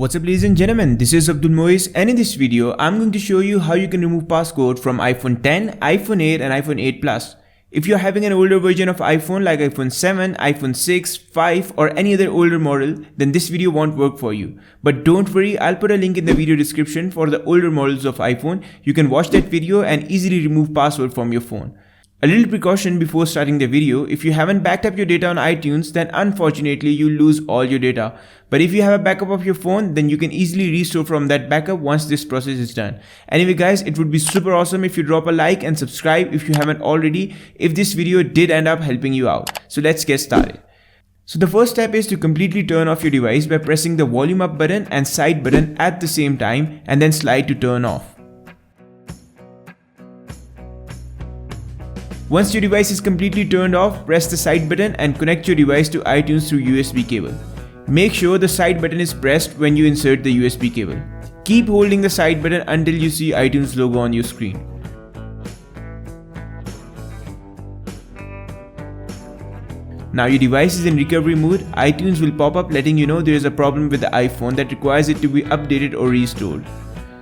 What's up ladies and gentlemen, this is Abdul Moiz, and in this video I'm going to show you how you can remove passcode from iPhone 10, iPhone 8 and iPhone 8 Plus. If you're having an older version of iPhone like iPhone 7, iPhone 6, 5 or any other older model, then this video won't work for you. But don't worry, I'll put a link in the video description for the older models of iPhone. You can watch that video and easily remove password from your phone. A little precaution before starting the video: if you haven't backed up your data on iTunes, then unfortunately you'll lose all your data. But if you have a backup of your phone, then you can easily restore from that backup once this process is done. Anyway guys, it would be super awesome if you drop a like and subscribe if you haven't already, if this video did end up helping you out. So let's get started. So the first step is to completely turn off your device by pressing the volume up button and side button at the same time and then slide to turn off. Once your device is completely turned off, press the side button and connect your device to iTunes through USB cable. Make sure the side button is pressed when you insert the USB cable. Keep holding the side button until you see iTunes logo on your screen. Now your device is in recovery mode. iTunes will pop up letting you know there is a problem with the iPhone that requires it to be updated or restored.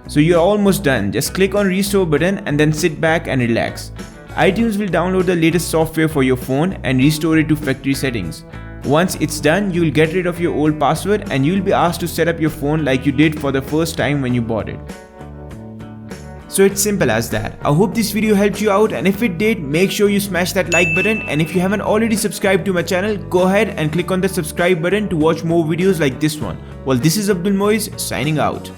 So you're almost done. Just click on restore button and then sit back and relax. iTunes will download the latest software for your phone and restore it to factory settings. Once it's done, you'll get rid of your old password and you'll be asked to set up your phone like you did for the first time when you bought it. So it's simple as that. I hope this video helped you out, and if it did, make sure you smash that like button, and if you haven't already subscribed to my channel, go ahead and click on the subscribe button to watch more videos like this one. Well, this is Abdul Moiz signing out.